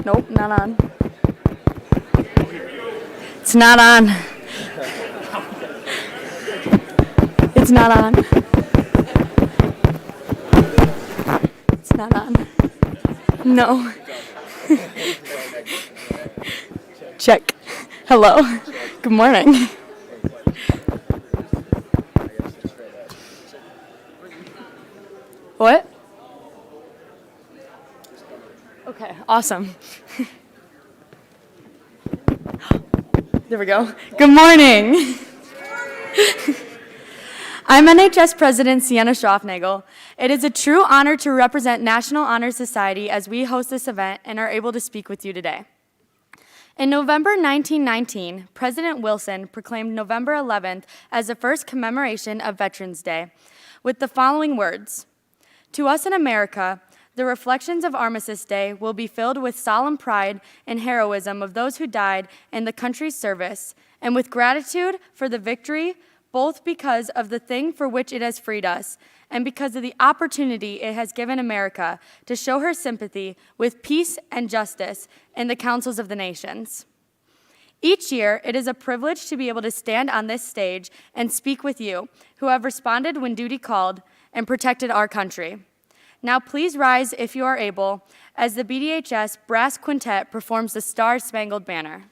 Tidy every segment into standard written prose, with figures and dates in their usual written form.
Nope, not on. It's not on. It's not on. It's not on. No. Check. Hello. Good morning. What? Okay, awesome. There we go. Good morning. I'm NHS President Sienna Schroffnagel. It is a true honor to represent National Honor Society as we host this event and are able to speak with you today. In November 1919, President Wilson proclaimed November 11th as the first commemoration of Veterans Day with the following words: "To us in America, the reflections of Armistice Day will be filled with solemn pride and heroism of those who died in the country's service, and with gratitude for the victory, both because of the thing for which it has freed us, and because of the opportunity it has given America to show her sympathy with peace and justice in the councils of the nations." Each year, it is a privilege to be able to stand on this stage and speak with you, who have responded when duty called and protected our country. Now please rise if you are able, as the BDHS Brass Quintet performs the Star-Spangled Banner.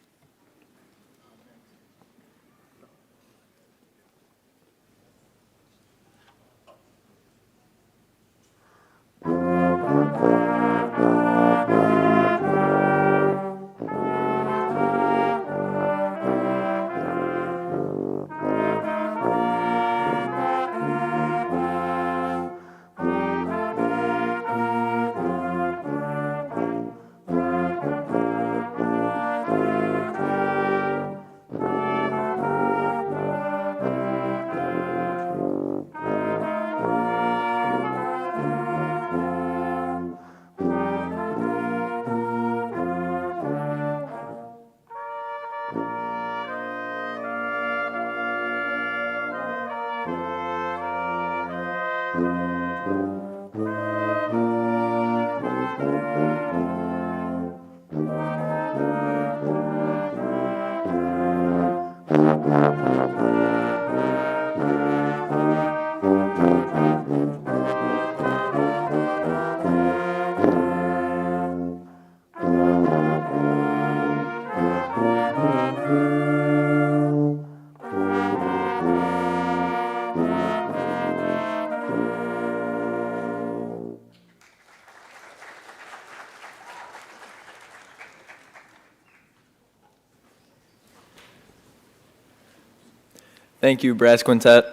Thank you, Brass Quintet.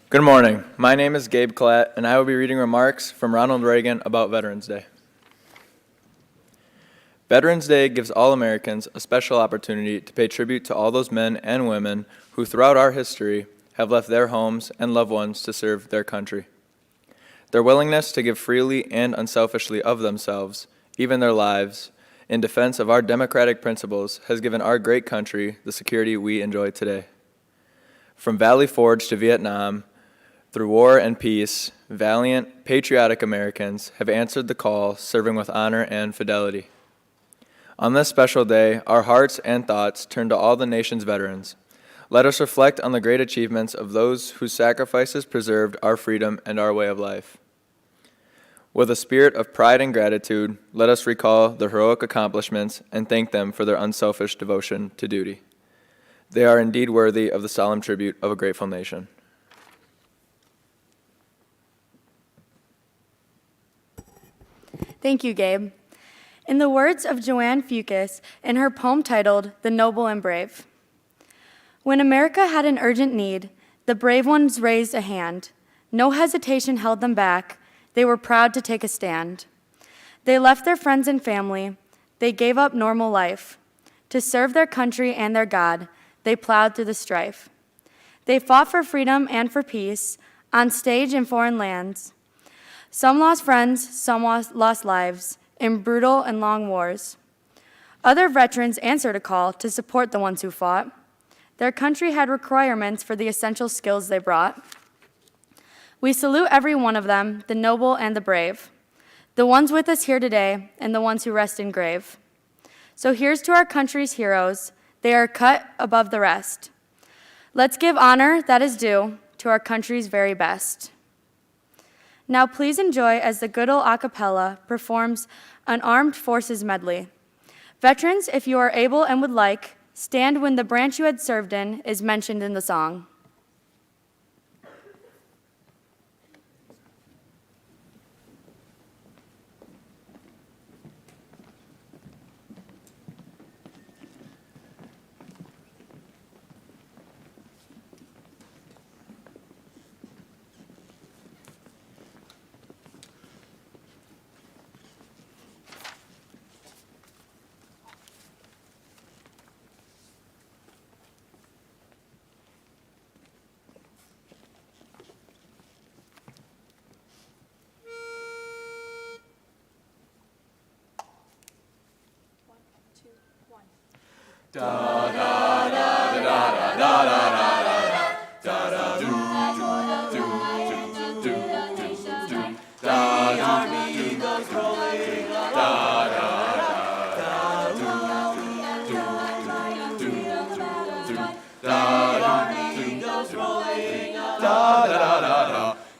Good morning. My name is Gabe Klatt, and I will be reading remarks from Ronald Reagan about Veterans Day. Veterans Day gives all Americans a special opportunity to pay tribute to all those men and women who throughout our history have left their homes and loved ones to serve their country. Their willingness to give freely and unselfishly of themselves, even their lives, in defense of our democratic principles has given our great country the security we enjoy today. From Valley Forge to Vietnam, through war and peace, valiant, patriotic Americans have answered the call, serving with honor and fidelity. On this special day, our hearts and thoughts turn to all the nation's veterans. Let us reflect on the great achievements of those whose sacrifices preserved our freedom and our way of life. With a spirit of pride and gratitude, let us recall their heroic accomplishments and thank them for their unselfish devotion to duty. They are indeed worthy of the solemn tribute of a grateful nation. Thank you, Gabe. In the words of Joanne Fucus in her poem titled "The Noble and Brave," when America had an urgent need, the brave ones raised a hand. No hesitation held them back. They were proud to take a stand. They left their friends and family. They gave up normal life. To serve their country and their God, they plowed through the strife. They fought for freedom and for peace, on stage in foreign lands. Some lost friends, some lost lives, in brutal and long wars. Other veterans answered a call to support the ones who fought. Their country had requirements for the essential skills they brought. We salute every one of them, the noble and the brave. the ones with us here today, and the ones who rest in grave. So here's to our country's heroes. They are cut above the rest. Let's give honor that is due to our country's very best. Now please enjoy as the good old a cappella performs an armed forces medley. Veterans, if you are able and would like, stand when the branch you had served in is mentioned in the song.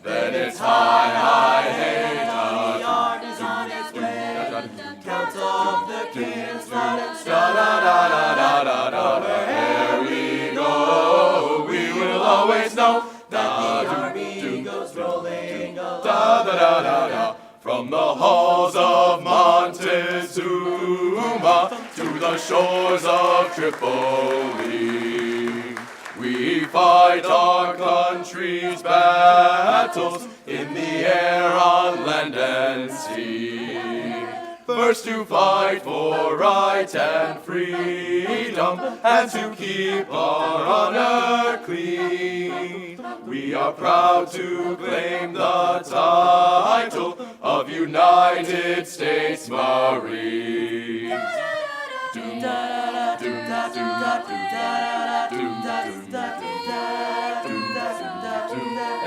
Then it's high, high, hey, the army's on its way. Count of the king's running, da-da-da-da-da-da-da. Wherever we go, we will always know that the army goes rolling along. Da-da-da-da-da. From the halls of Montezuma to the shores of Tripoli, we fight our country's battles in the air, on land and sea. First to fight for right and freedom, and to keep our honor clean. We are proud to claim the title of United States Marines.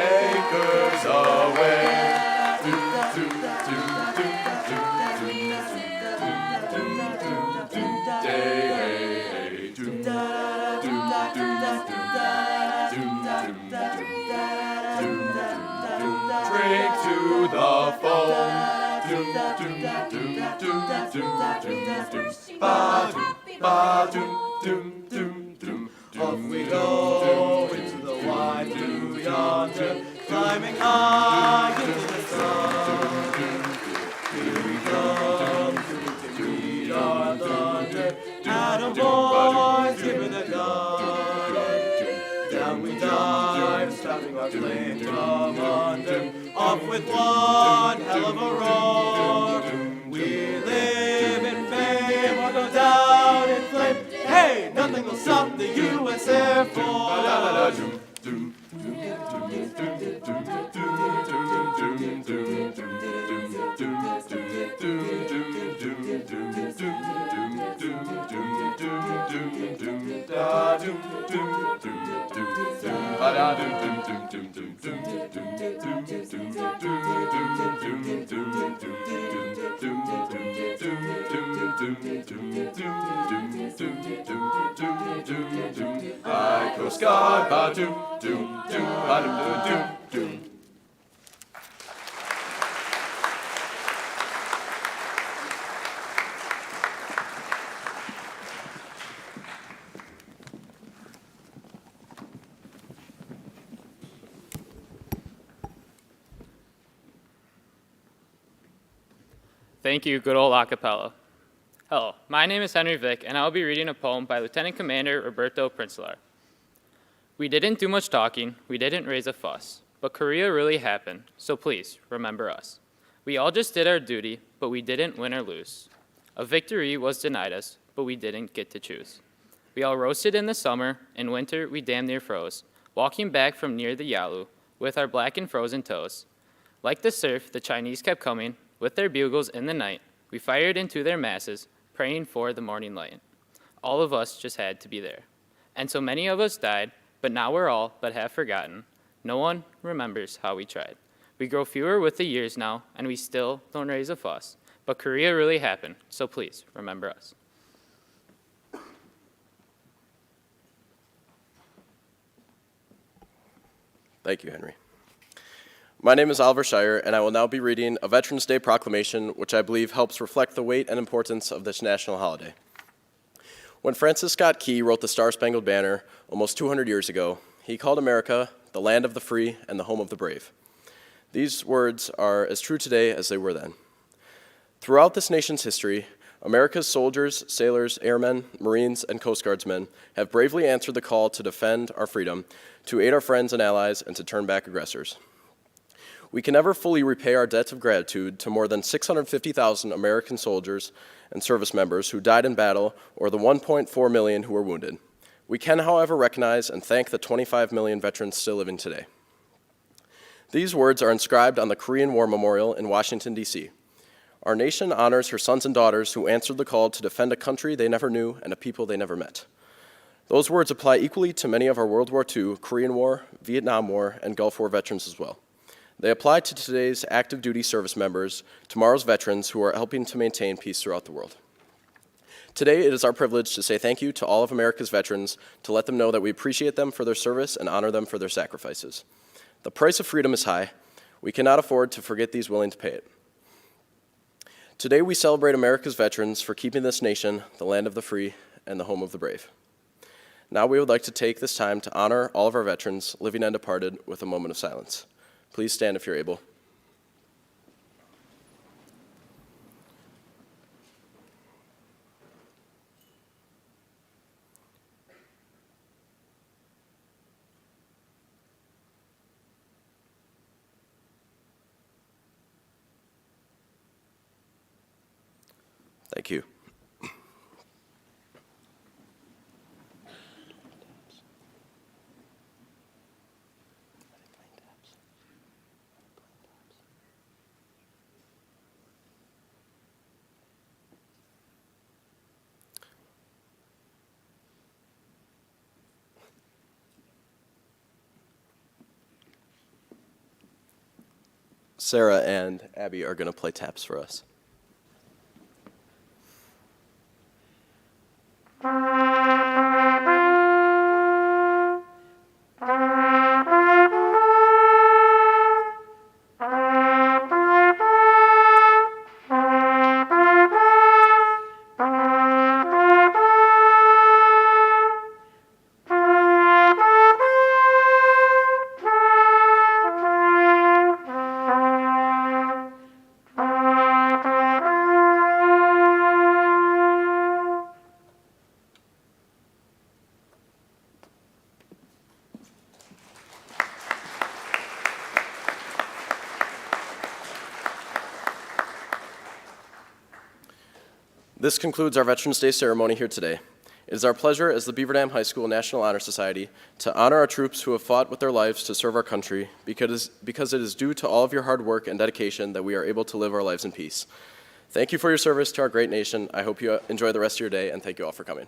Anchors away. Drink to the foam. Off we go into the wide blue yonder, climbing high into the sun. Here we come to meet our thunder. Atom boys, give me the gun. Down we dive, stopping our flame drum under. Off with one hell of a roar. We live in fame or go down in flame. Hey, nothing will stop the U.S. Air Force. I Coast Guard, ba-doom, doom, doom, ba-doom, doom, doom. Thank you, good old acapella. Hello, my name is Henry Vick, and I will be reading a poem by Lieutenant Commander Roberto Princelar. We didn't do much talking, we didn't raise a fuss, but Korea really happened, so please, remember us. We all just did our duty, but we didn't win or lose. A victory was denied us, but we didn't get to choose. We all roasted in the summer, in winter we damn near froze, walking back from near the Yalu, with our black and frozen toes. Like the surf, the Chinese kept coming, with their bugles in the night. We fired into their masses, praying for the morning light. All of us just had to be there. And so many of us died, but now we're all but half forgotten. No one remembers how we tried. We grow fewer with the years now, and we still don't raise a fuss. But Korea really happened, so please remember us. Thank you, Henry. My name is Oliver Shire, and I will now be reading a Veterans Day proclamation, which I believe helps reflect the weight and importance of this national holiday. When Francis Scott Key wrote the Star-Spangled Banner almost 200 years ago, he called America the land of the free and the home of the brave. These words are as true today as they were then. Throughout this nation's history, America's soldiers, sailors, airmen, Marines, and Coast Guardsmen have bravely answered the call to defend our freedom, to aid our friends and allies, and to turn back aggressors. We can never fully repay our debt of gratitude to more than 650,000 American soldiers and service members who died in battle, or the 1.4 million who were wounded. We can, however, recognize and thank the 25 million veterans still living today. These words are inscribed on the Korean War Memorial in Washington, D.C. Our nation honors her sons and daughters who answered the call to defend a country they never knew and a people they never met. Those words apply equally to many of our World War II, Korean War, Vietnam War, and Gulf War veterans as well. They apply to today's active duty service members, tomorrow's veterans who are helping to maintain peace throughout the world. Today, it is our privilege to say thank you to all of America's veterans, to let them know that we appreciate them for their service and honor them for their sacrifices. The price of freedom is high. We cannot afford to forget these willing to pay it. Today, we celebrate America's veterans for keeping this nation the land of the free and the home of the brave. Now we would like to take this time to honor all of our veterans, living and departed, with a moment of silence. Please stand if you're able. Thank you. Sarah and Abby are going to play taps for us. This concludes our Veterans Day ceremony here today. It is our pleasure as the Beaver Dam High School National Honor Society to honor our troops who have fought with their lives to serve our country because it is due to all of your hard work and dedication that we are able to live our lives in peace. Thank you for your service to our great nation. I hope you enjoy the rest of your day, and thank you all for coming.